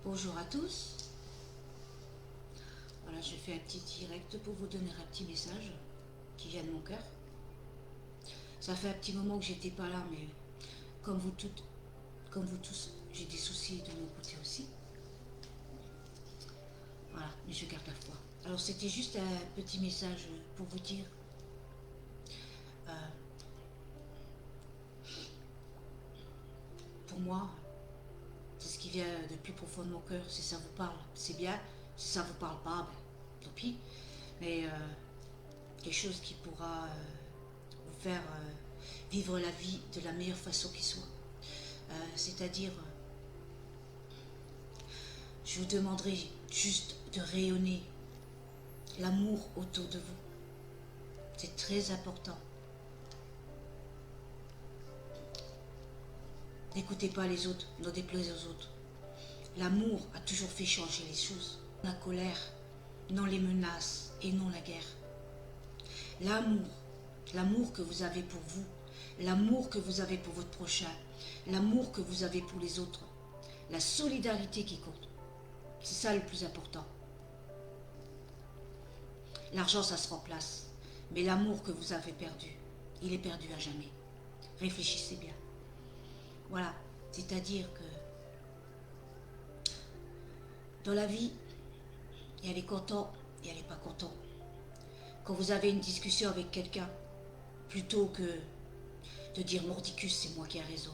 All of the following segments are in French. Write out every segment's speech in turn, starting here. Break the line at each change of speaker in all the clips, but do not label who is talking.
Bonjour à tous. Voilà, je fais un petit direct pour vous donner un petit message qui vient de mon cœur. Ça fait un petit moment que j'étais pas là, mais comme vous toutes, comme vous tous, j'ai des soucis de mon côté aussi. Voilà, mais je garde la foi. Alors c'était juste un petit message pour vous dire, euh, pour moi, c'est ce qui vient de plus profond de mon cœur. Si ça vous parle, c'est bien. Si ça vous parle pas, ben, tant pis. Mais quelque chose qui pourra vous faire vivre la vie de la meilleure façon qui soit. C'est-à-dire, je vous demanderai juste de rayonner l'amour autour de vous. C'est très important. N'écoutez pas les autres, ne déplaise aux autres. L'amour a toujours fait changer les choses. La colère, non les menaces et non la guerre. L'amour, l'amour que vous avez pour vous, l'amour que vous avez pour votre prochain, l'amour que vous avez pour les autres, la solidarité qui compte. C'est ça le plus important. L'argent, ça se remplace. Mais l'amour que vous avez perdu, il est perdu à jamais. Réfléchissez bien. Voilà. C'est-à-dire que dans la vie, il y a les contents et il y a les pas contents. Quand vous avez une discussion avec quelqu'un, plutôt que de dire mordicus, c'est moi qui ai raison,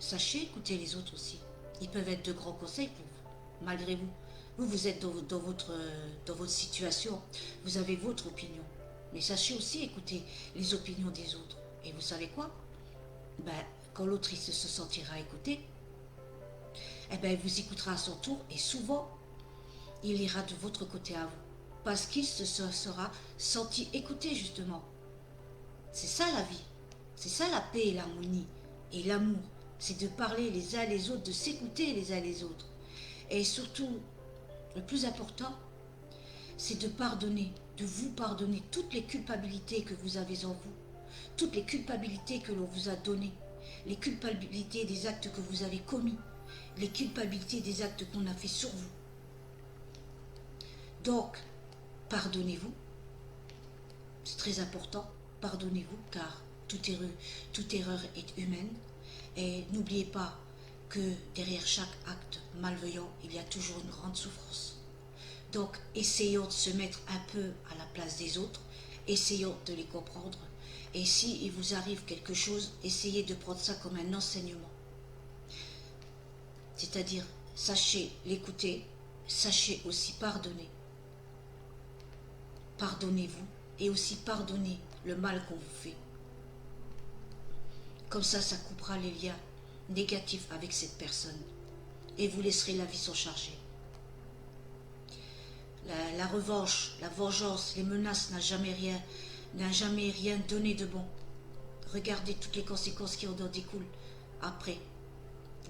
sachez écouter les autres aussi. Ils peuvent être de grands conseils pour vous, malgré vous. Vous êtes dans votre situation, vous avez votre opinion. Mais sachez aussi écouter les opinions des autres. Et vous savez quoi? Ben, quand l'autre se sentira écouté, eh ben, il vous écoutera à son tour et souvent, il ira de votre côté à vous. Parce qu'il se sera senti écouté justement. C'est ça la vie. C'est ça la paix et l'harmonie et l'amour. C'est de parler les uns les autres, de s'écouter les uns les autres. Et surtout, le plus important, c'est de pardonner, de vous pardonner toutes les culpabilités que vous avez en vous, toutes les culpabilités que l'on vous a données, les culpabilités des actes que vous avez commis, les culpabilités des actes qu'on a fait sur vous. Donc, pardonnez-vous, c'est très important, pardonnez-vous car toute erreur est humaine et n'oubliez pas que derrière chaque acte malveillant, il y a toujours une grande souffrance. Donc, essayons de se mettre un peu à la place des autres, essayons de les comprendre. Et si il vous arrive quelque chose, essayez de prendre ça comme un enseignement. C'est-à-dire, sachez l'écouter, sachez aussi pardonner. Pardonnez-vous et aussi pardonnez le mal qu'on vous fait. Comme ça coupera les liens négatifs avec cette personne et vous laisserez la vie s'en charger. La revanche, la vengeance, les menaces n'a jamais rien donné de bon. Regardez toutes les conséquences qui en découlent après.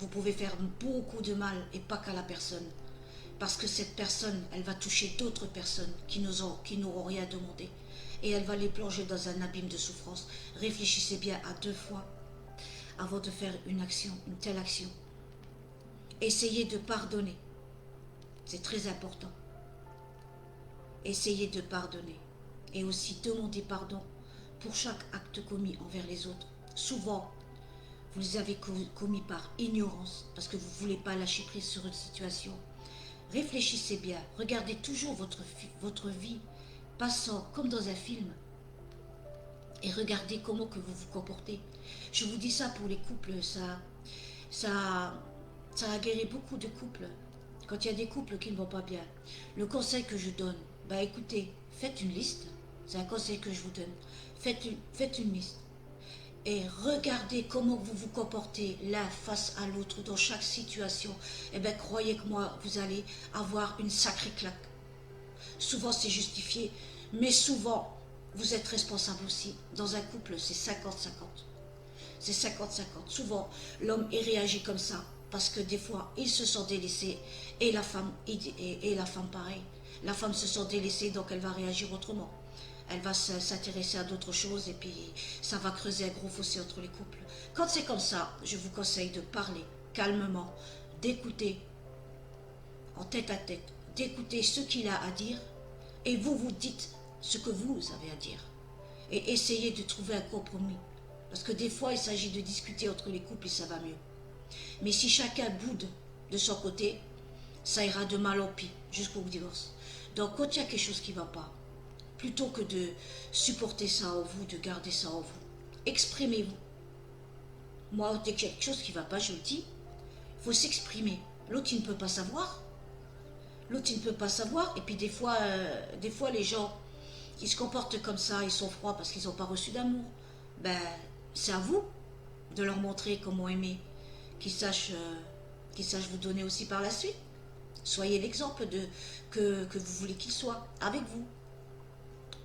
Vous pouvez faire beaucoup de mal et pas qu'à la personne. Parce que cette personne, elle va toucher d'autres personnes qui n'auront rien demandé. Et elle va les plonger dans un abîme de souffrance. Réfléchissez bien à 2 fois avant de faire une action, une telle action. Essayez de pardonner. C'est très important. Essayez de pardonner et aussi demandez pardon pour chaque acte commis envers les autres. Souvent, vous les avez commis par ignorance parce que vous ne voulez pas lâcher prise sur une situation. Réfléchissez bien, regardez toujours votre vie passant comme dans un film et regardez comment que vous vous comportez. Je vous dis ça pour les couples, ça a guéri beaucoup de couples. Quand il y a des couples qui ne vont pas bien, le conseil que je donne, bah écoutez, faites une liste. C'est un conseil que je vous donne. Faites une liste. Et regardez comment vous vous comportez l'un face à l'autre dans chaque situation. Et bien croyez que moi, vous allez avoir une sacrée claque. Souvent c'est justifié, mais souvent vous êtes responsable aussi. Dans un couple, c'est 50-50. C'est 50-50. Souvent, l'homme est réagi comme ça parce que des fois, il se sent délaissé et la femme pareil. La femme se sent délaissée, donc elle va réagir autrement. Elle va s'intéresser à d'autres choses et puis ça va creuser un gros fossé entre les couples. Quand c'est comme ça, je vous conseille de parler calmement, d'écouter en tête à tête, d'écouter ce qu'il a à dire et vous vous dites ce que vous avez à dire. Et essayez de trouver un compromis. Parce que des fois, il s'agit de discuter entre les couples et ça va mieux. Mais si chacun boude de son côté, ça ira de mal en pis jusqu'au divorce. Donc quand il y a quelque chose qui ne va pas, plutôt que de supporter ça en vous, de garder ça en vous, exprimez-vous. Moi, dès qu'il y a quelque chose qui ne va pas, je le dis, il faut s'exprimer. L'autre, il ne peut pas savoir. L'autre, il ne peut pas savoir. Et puis des fois, les gens, ils se comportent comme ça, ils sont froids parce qu'ils n'ont pas reçu d'amour. Ben, c'est à vous de leur montrer comment aimer, qu'ils sachent vous donner aussi par la suite. Soyez l'exemple que vous voulez qu'ils soient avec vous.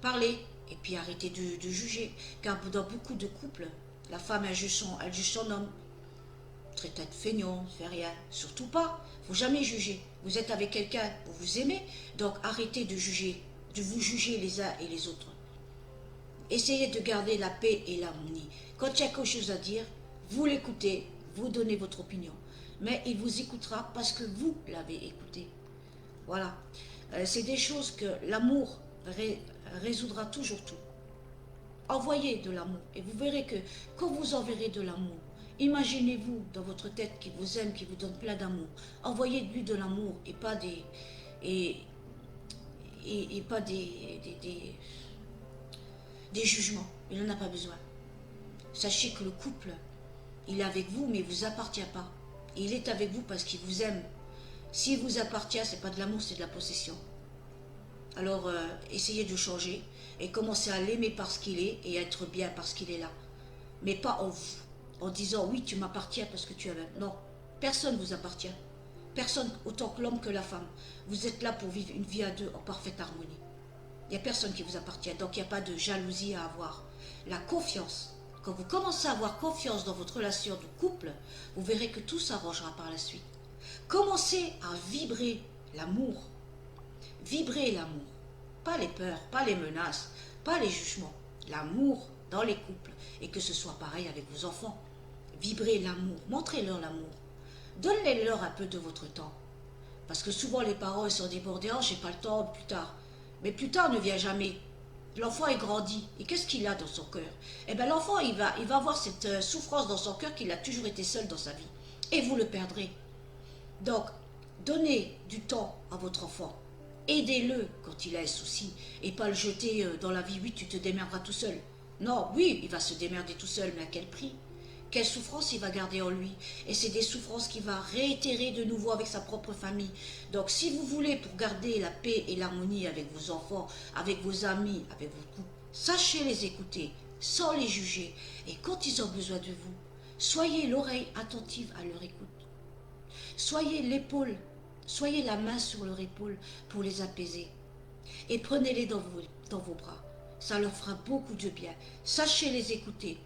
Parlez et puis arrêtez de juger. Car dans beaucoup de couples, la femme elle juge son homme. Traite de feignant, fait rien. Surtout pas. Faut jamais juger. Vous êtes avec quelqu'un, vous vous aimez, donc arrêtez de vous juger les uns et les autres. Essayez de garder la paix et l'harmonie. Quand il y a quelque chose à dire, vous l'écoutez, vous donnez votre opinion. Mais il vous écoutera parce que vous l'avez écouté. Voilà. C'est des choses que l'amour résoudra toujours tout. Envoyez de l'amour et vous verrez que quand vous enverrez de l'amour, imaginez-vous dans votre tête qui vous aime, qui vous donne plein d'amour. Envoyez-lui de l'amour et pas des jugements. Il n'en a pas besoin. Sachez que le couple, il est avec vous, mais il ne vous appartient pas. Il est avec vous parce qu'il vous aime. S'il vous appartient, ce n'est pas de l'amour, c'est de la possession. Alors, essayez de changer et commencez à l'aimer parce qu'il est et à être bien parce qu'il est là. Mais pas en vous, en disant oui, tu m'appartiens parce que tu es avec. Non, personne ne vous appartient. Personne, autant que l'homme que la femme. Vous êtes là pour vivre une vie à deux en parfaite harmonie. Il n'y a personne qui vous appartient, donc il n'y a pas de jalousie à avoir. La confiance. Quand vous commencez à avoir confiance dans votre relation de couple, vous verrez que tout s'arrangera par la suite. Commencez à vibrer l'amour. Vibrez l'amour. Pas les peurs, pas les menaces, pas les jugements. L'amour dans les couples. Et que ce soit pareil avec vos enfants. Vibrez l'amour. Montrez-leur l'amour. Donnez-leur un peu de votre temps. Parce que souvent les parents ils sont débordés. Oh, j'ai pas le temps, plus tard. Mais plus tard ne vient jamais. L'enfant est grandi. Et qu'est-ce qu'il a dans son cœur? Eh bien l'enfant, il va avoir cette souffrance dans son cœur qu'il a toujours été seul dans sa vie. Et vous le perdrez. Donc, donnez du temps à votre enfant. Aidez-le quand il a un souci. Et pas le jeter dans la vie. Oui, tu te démerderas tout seul. Non, oui, il va se démerder tout seul, mais à quel prix? Quelle souffrance il va garder en lui? Et c'est des souffrances qu'il va réitérer de nouveau avec sa propre famille. Donc si vous voulez, pour garder la paix et l'harmonie avec vos enfants, avec vos amis, avec vos couples, sachez les écouter, sans les juger. Et quand ils ont besoin de vous, soyez l'oreille attentive à leur écoute. Soyez l'épaule, soyez la main sur leur épaule pour les apaiser. Et prenez-les dans vos bras. Ça leur fera beaucoup de bien. Sachez les écouter.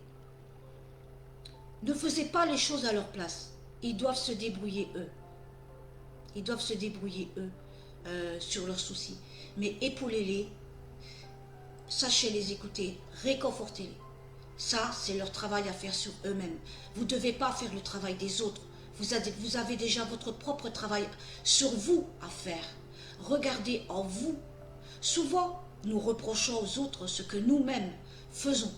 Ne faisez pas les choses à leur place. Ils doivent se débrouiller eux. Ils doivent se débrouiller eux sur leurs soucis. Mais épaulez-les, sachez les écouter, réconfortez-les. Ça, c'est leur travail à faire sur eux-mêmes. Vous ne devez pas faire le travail des autres. Vous avez déjà votre propre travail sur vous à faire. Regardez en vous. Souvent, nous reprochons aux autres ce que nous-mêmes faisons.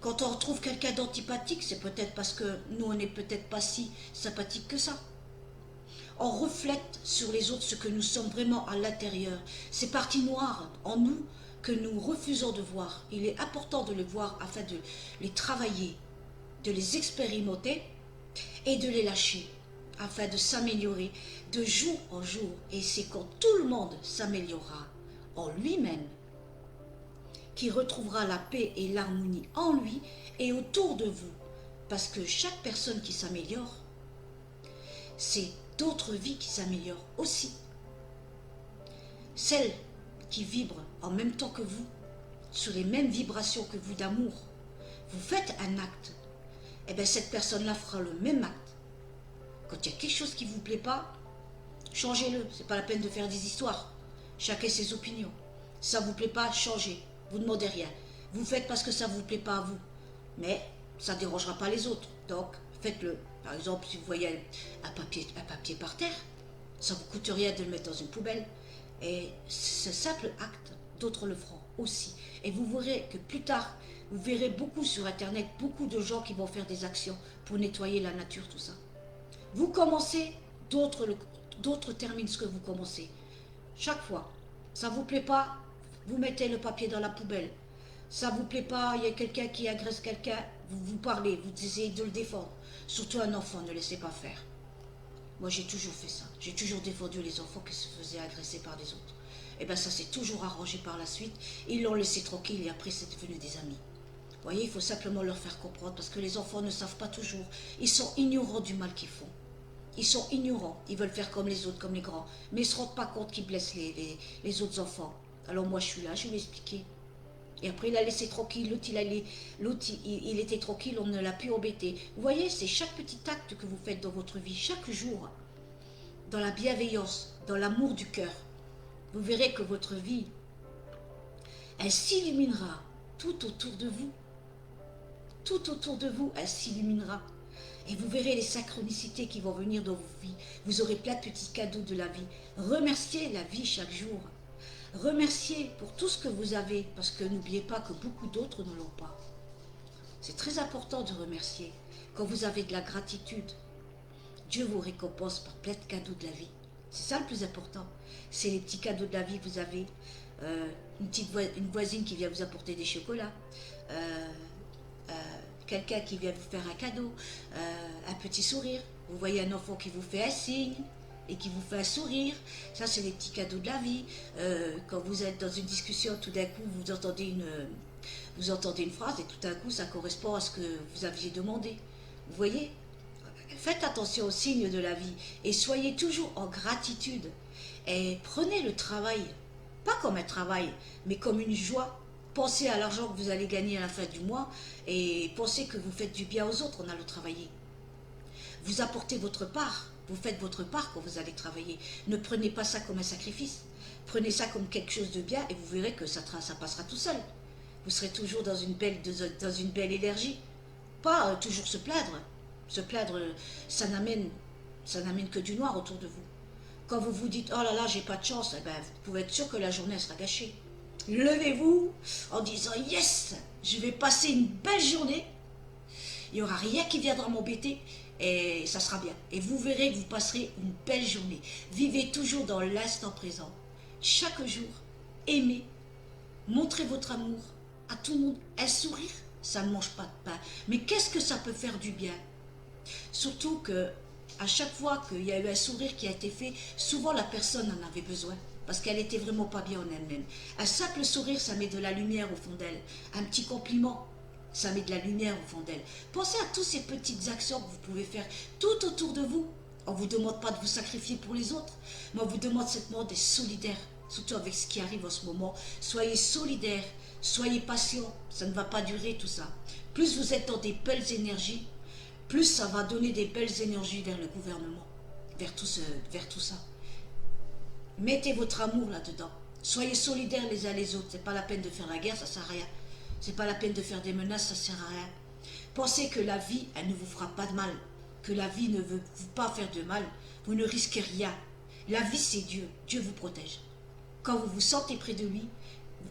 Quand on retrouve quelqu'un d'antipathique, c'est peut-être parce que nous, on n'est peut-être pas si sympathique que ça. On reflète sur les autres ce que nous sommes vraiment à l'intérieur. Ces parties noires en nous que nous refusons de voir. Il est important de les voir afin de les travailler, de les expérimenter et de les lâcher afin de s'améliorer de jour en jour. Et c'est quand tout le monde s'améliorera en lui-même qui retrouvera la paix et l'harmonie en lui et autour de vous. Parce que chaque personne qui s'améliore, c'est d'autres vies qui s'améliorent aussi. Celles qui vibrent en même temps que vous, sur les mêmes vibrations que vous d'amour, vous faites un acte, et bien cette personne-là fera le même acte. Quand il y a quelque chose qui ne vous plaît pas, changez-le. Ce n'est pas la peine de faire des histoires. Chacun ses opinions. Si ça ne vous plaît pas, changez. Vous ne demandez rien. Vous faites parce que ça ne vous plaît pas à vous. Mais ça ne dérangera pas les autres. Donc, faites-le. Par exemple, si vous voyez un papier par terre, Ça ne vous coûte rien de le mettre dans une poubelle. Et ce simple acte, d'autres le feront aussi. Et vous verrez que plus tard, vous verrez beaucoup sur Internet, beaucoup de gens qui vont faire des actions pour nettoyer la nature, tout ça. Vous commencez, d'autres terminent ce que vous commencez. Chaque fois. Ça ne vous plaît pas, vous mettez le papier dans la poubelle. Ça ne vous plaît pas, il y a quelqu'un qui agresse quelqu'un, vous parlez, vous essayez de le défendre. Surtout un enfant, ne laissez pas faire. Moi, j'ai toujours fait ça. J'ai toujours défendu les enfants qui se faisaient agresser par les autres. Et bien, ça s'est toujours arrangé par la suite. Ils l'ont laissé tranquille et après, c'est devenu des amis. Vous voyez, il faut simplement leur faire comprendre parce que les enfants ne savent pas toujours. Ils sont ignorants du mal qu'ils font. Ils sont ignorants. Ils veulent faire comme les autres, comme les grands. Mais ils ne se rendent pas compte qu'ils blessent les autres enfants. Alors moi, je suis là, je vais lui expliquer. Et après, il a laissé tranquille. L'autre, il était tranquille, on ne l'a plus embêté. Vous voyez, c'est chaque petit acte que vous faites dans votre vie, chaque jour, dans la bienveillance, dans l'amour du cœur. Vous verrez que votre vie, elle s'illuminera tout autour de vous. Tout autour de vous, elle s'illuminera. Et vous verrez les synchronicités qui vont venir dans vos vies. Vous aurez plein de petits cadeaux de la vie. Remerciez la vie chaque jour. Remerciez pour tout ce que vous avez, parce que n'oubliez pas que beaucoup d'autres ne l'ont pas. C'est très important de remercier. Quand vous avez de la gratitude, Dieu vous récompense par plein de cadeaux de la vie. C'est ça le plus important. C'est les petits cadeaux de la vie que vous avez. Une voisine qui vient vous apporter des chocolats. Quelqu'un qui vient vous faire un cadeau. Un petit sourire. Vous voyez un enfant qui vous fait un signe et qui vous fait un sourire. Ça, c'est les petits cadeaux de la vie. Quand vous êtes dans une discussion, tout d'un coup, vous entendez une phrase et tout d'un coup, ça correspond à ce que vous aviez demandé. Vous voyez? Faites attention aux signes de la vie et soyez toujours en gratitude. Et prenez le travail, pas comme un travail, mais comme une joie. Pensez à l'argent que vous allez gagner à la fin du mois et pensez que vous faites du bien aux autres en allant travailler. Vous apportez votre part, vous faites votre part quand vous allez travailler. Ne prenez pas ça comme un sacrifice. Prenez ça comme quelque chose de bien et vous verrez que ça passera tout seul. Vous serez toujours dans une belle énergie. Pas toujours se plaindre. Se plaindre, ça n'amène que du noir autour de vous. Quand vous vous dites « Oh là là, j'ai pas de chance », eh ben, vous pouvez être sûr que la journée sera gâchée. Levez-vous en disant « Yes, je vais passer une belle journée. Il n'y aura rien qui viendra m'embêter et ça sera bien. » Et vous verrez que vous passerez une belle journée. Vivez toujours dans l'instant présent. Chaque jour, aimez, montrez votre amour à tout le monde. Un sourire, ça ne mange pas de pain. Mais qu'est-ce que ça peut faire du bien? Surtout que à chaque fois qu'il y a eu un sourire qui a été fait, souvent la personne en avait besoin parce qu'elle était vraiment pas bien en elle-même. Un simple sourire, ça met de la lumière au fond d'elle. Un petit compliment, ça met de la lumière au fond d'elle. Pensez à toutes ces petites actions que vous pouvez faire tout autour de vous. On ne vous demande pas de vous sacrifier pour les autres, mais on vous demande simplement d'être solidaire, surtout avec ce qui arrive en ce moment. Soyez solidaire, soyez patient, ça ne va pas durer tout ça. Plus vous êtes dans des belles énergies, plus ça va donner des belles énergies vers le gouvernement, vers tout ça. Mettez votre amour là-dedans. Soyez solidaires les uns les autres. C'est pas la peine de faire la guerre, ça sert à rien. C'est pas la peine de faire des menaces, ça sert à rien. Pensez que la vie, elle ne vous fera pas de mal. Que la vie ne veut pas faire de mal. Vous ne risquez rien. La vie, c'est Dieu. Dieu vous protège. Quand vous vous sentez près de lui,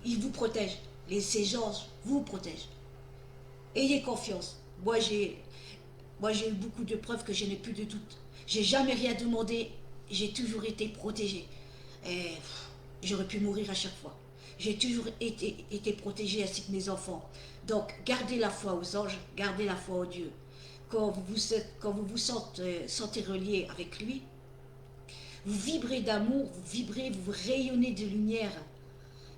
il vous protège. Ses anges vous protègent. Ayez confiance. Moi, j'ai eu beaucoup de preuves que je n'ai plus de doute. J'ai jamais rien demandé, j'ai toujours été protégée. Et j'aurais pu mourir à chaque fois. J'ai toujours été protégée ainsi que mes enfants. Donc, gardez la foi aux anges, gardez la foi au Dieu. Quand vous vous sentez relié avec lui, vous vibrez d'amour, vous rayonnez de lumière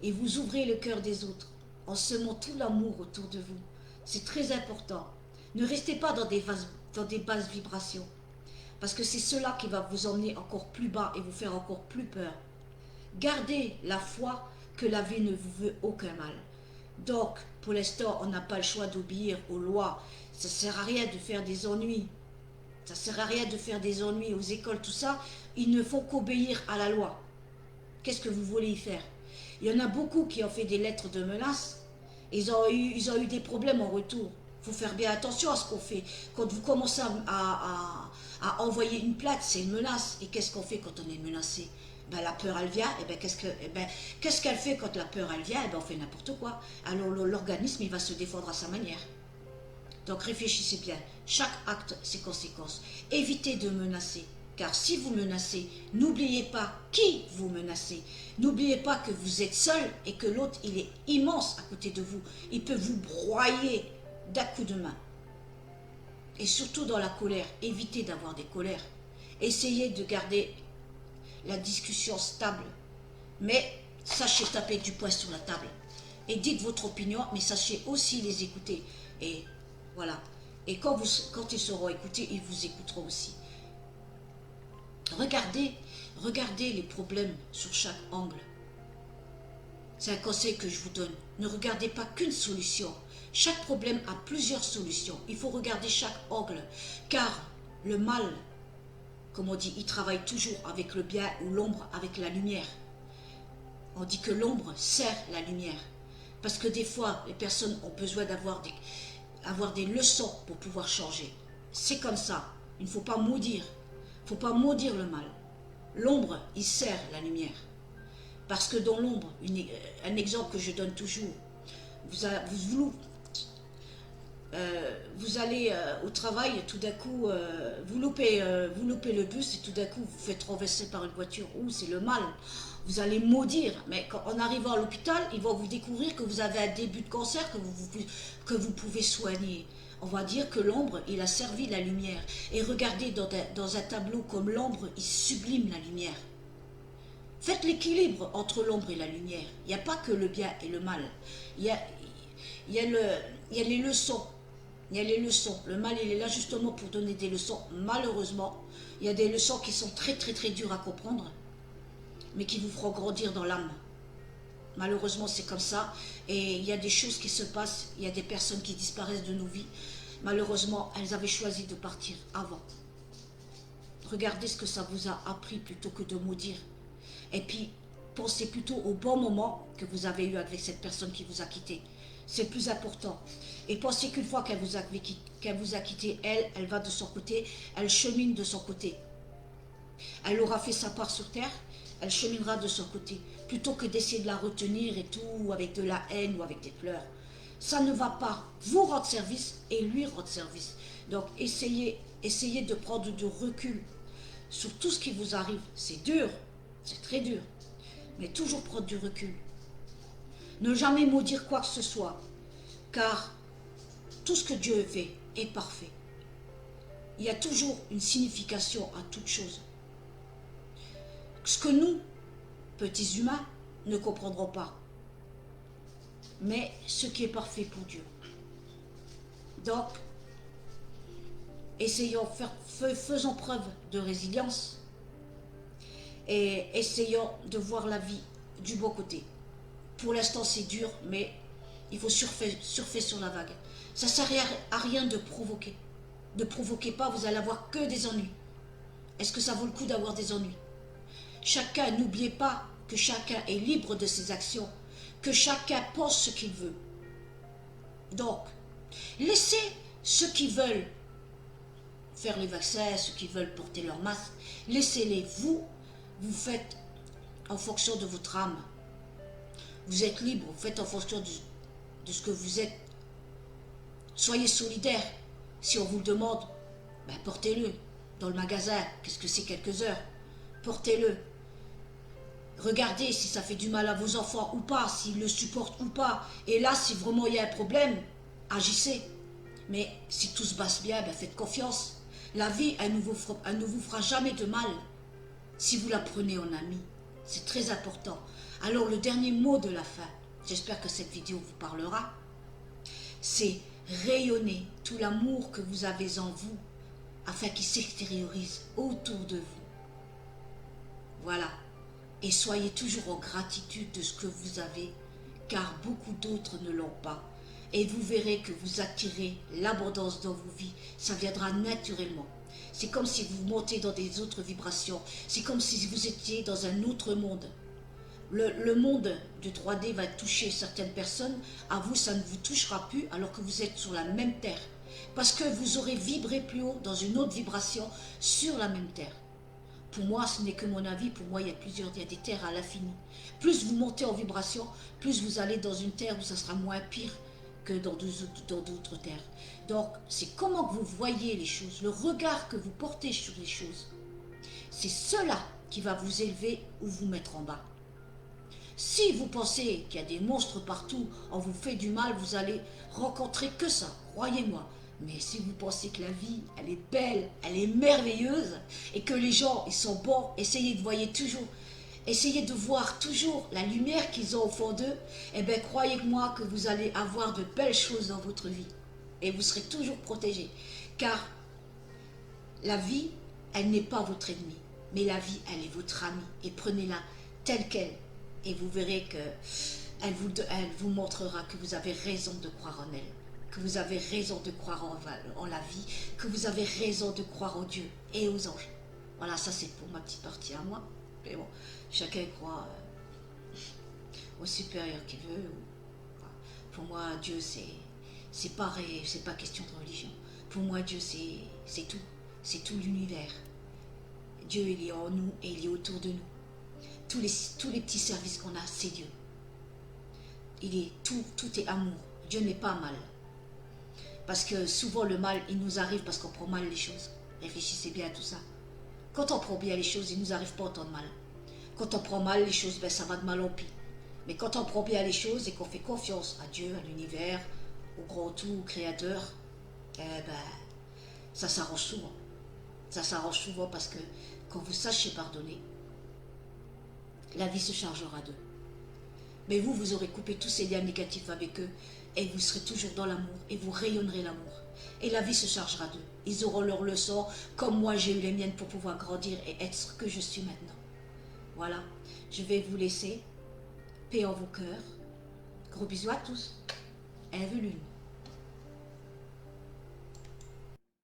et vous ouvrez le cœur des autres en semant tout l'amour autour de vous. C'est très important. Ne restez pas dans des basses vibrations, parce que c'est cela qui va vous emmener encore plus bas et vous faire encore plus peur. Gardez la foi que la vie ne vous veut aucun mal. Donc, pour l'instant, on n'a pas le choix d'obéir aux lois. Ça ne sert à rien de faire des ennuis. Ça ne sert à rien de faire des ennuis aux écoles, tout ça. Ils ne font qu'obéir à la loi. Qu'est-ce que vous voulez y faire? Il y en a beaucoup qui ont fait des lettres de menaces. Ils ont eu des problèmes en retour. faut faire bien attention à ce qu'on fait. Quand vous commencez à envoyer une plainte, c'est une menace. Et qu'est-ce qu'on fait quand on est menacé? Ben, la peur, elle vient. Et ben, qu'est-ce qu'elle fait quand la peur, elle vient? Et ben, on fait n'importe quoi. Alors l'organisme, il va se défendre à sa manière. Donc réfléchissez bien. Chaque acte, ses conséquences. Évitez de menacer. Car si vous menacez, n'oubliez pas qui vous menacez. N'oubliez pas que vous êtes seul et que l'autre, il est immense à côté de vous. Il peut vous broyer d'un coup de main. Et surtout dans la colère, évitez d'avoir des colères. Essayez de garder la discussion stable. Mais sachez taper du poing sur la table. Et dites votre opinion, mais sachez aussi les écouter. Et voilà. Et quand ils seront écoutés, ils vous écouteront aussi. Regardez les problèmes sur chaque angle. C'est un conseil que je vous donne. Ne regardez pas qu'une solution. Chaque problème a plusieurs solutions. Il faut regarder chaque angle. Car le mal, comme on dit, il travaille toujours avec le bien ou l'ombre avec la lumière. On dit que l'ombre sert la lumière. Parce que des fois, les personnes ont besoin d'avoir des leçons pour pouvoir changer. C'est comme ça. Il ne faut pas maudire. Il ne faut pas maudire le mal. L'ombre, il sert la lumière. Parce que dans l'ombre, un exemple que je donne toujours, vous allez au travail, tout d'un coup, vous loupez le bus et tout d'un coup, vous faites renverser par une voiture. Ouh, c'est le mal. Vous allez maudire. Mais en arrivant à l'hôpital, ils vont vous découvrir que vous avez un début de cancer que vous pouvez soigner. On va dire que l'ombre, il a servi la lumière. Et regardez, dans un tableau comme l'ombre, il sublime la lumière. Faites l'équilibre entre l'ombre et la lumière. Il n'y a pas que le bien et le mal. Il y a les leçons. Il y a les leçons. Le mal, il est là justement pour donner des leçons. Malheureusement, il y a des leçons qui sont très très très dures à comprendre, mais qui vous feront grandir dans l'âme. Malheureusement, c'est comme ça. Et il y a des choses qui se passent. Il y a des personnes qui disparaissent de nos vies. Malheureusement, elles avaient choisi de partir avant. Regardez ce que ça vous a appris plutôt que de maudire. Et puis, pensez plutôt au bon moment que vous avez eu avec cette personne qui vous a quitté. C'est le plus important. Et pensez qu'une fois qu'elle vous a quitté, elle va de son côté, elle chemine de son côté. Elle aura fait sa part sur terre, elle cheminera de son côté, plutôt que d'essayer de la retenir et tout, avec de la haine ou avec des pleurs. Ça ne va pas vous rendre service et lui rendre service. Donc essayez de prendre du recul sur tout ce qui vous arrive. C'est dur, c'est très dur, mais toujours prendre du recul. Ne jamais maudire quoi que ce soit, car tout ce que Dieu fait est parfait. Il y a toujours une signification à toute chose. Ce que nous, petits humains, ne comprendrons pas. Mais ce qui est parfait pour Dieu. Donc, faisons preuve de résilience et essayons de voir la vie du bon côté. Pour l'instant, c'est dur, mais il faut surfer sur la vague. Ça ne sert à rien de provoquer. Ne provoquez pas, vous allez avoir que des ennuis. Est-ce que ça vaut le coup d'avoir des ennuis? N'oubliez pas que chacun est libre de ses actions, que chacun pense ce qu'il veut. Donc, laissez ceux qui veulent faire les vaccins, ceux qui veulent porter leur masque, laissez-les. Vous faites en fonction de votre âme. Vous êtes libre, vous faites en fonction de ce que vous êtes. Soyez solidaires. Si on vous le demande, ben portez-le. Dans le magasin, qu'est-ce que c'est quelques heures? Portez-le. Regardez si ça fait du mal à vos enfants ou pas, s'ils le supportent ou pas. Et là, si vraiment il y a un problème, agissez. Mais si tout se passe bien, ben faites confiance. La vie, elle ne vous fera jamais de mal si vous la prenez en ami. C'est très important. Alors le dernier mot de la fin, j'espère que cette vidéo vous parlera, c'est rayonner tout l'amour que vous avez en vous afin qu'il s'extériorise autour de vous. Voilà. Et soyez toujours en gratitude de ce que vous avez, car beaucoup d'autres ne l'ont pas. Et vous verrez que vous attirez l'abondance dans vos vies. Ça viendra naturellement. C'est comme si vous montez dans des autres vibrations. C'est comme si vous étiez dans un autre monde. Le monde du 3D va toucher certaines personnes, à vous ça ne vous touchera plus alors que vous êtes sur la même terre. Parce que vous aurez vibré plus haut dans une autre vibration sur la même terre. Pour moi, ce n'est que mon avis, pour moi il y a des terres à l'infini. Plus vous montez en vibration, plus vous allez dans une terre où ça sera moins pire que dans d'autres terres. Donc c'est comment que vous voyez les choses, le regard que vous portez sur les choses. C'est cela qui va vous élever ou vous mettre en bas. Si vous pensez qu'il y a des monstres partout, on vous fait du mal, vous allez rencontrer que ça, croyez-moi. Mais si vous pensez que la vie, elle est belle, elle est merveilleuse, et que les gens, ils sont bons, essayez de voir toujours la lumière qu'ils ont au fond d'eux, eh bien croyez-moi que vous allez avoir de belles choses dans votre vie. Et vous serez toujours protégé. Car la vie, elle n'est pas votre ennemi, mais la vie, elle est votre amie. Et prenez-la telle qu'elle. Et vous verrez que elle vous montrera que vous avez raison de croire en elle, que vous avez raison de croire en la vie, que vous avez raison de croire en Dieu et aux anges. Voilà, ça c'est pour ma petite partie à moi. Mais bon, chacun croit au supérieur qu'il veut. Pour moi, Dieu c'est pareil, c'est pas question de religion. Pour moi, Dieu c'est tout. C'est tout l'univers. Dieu, il est en nous et il est autour de nous. Tous les petits services qu'on a, c'est Dieu. Tout est amour. Dieu n'est pas mal. Parce que souvent le mal, il nous arrive parce qu'on prend mal les choses. Réfléchissez bien à tout ça. Quand on prend bien les choses, il ne nous arrive pas autant de mal. Quand on prend mal les choses, ben ça va de mal en pis. Mais quand on prend bien les choses et qu'on fait confiance à Dieu, à l'univers, au grand tout, au créateur, eh ben, ça s'arrange souvent. Ça s'arrange souvent parce que quand vous sachez pardonner, la vie se chargera d'eux. Mais vous aurez coupé tous ces liens négatifs avec eux et vous serez toujours dans l'amour et vous rayonnerez l'amour. Et la vie se chargera d'eux. Ils auront leurs leçons comme moi j'ai eu les miennes pour pouvoir grandir et être ce que je suis maintenant. Voilà, je vais vous laisser. Paix en vos cœurs. Gros bisous à tous. Eve Lune.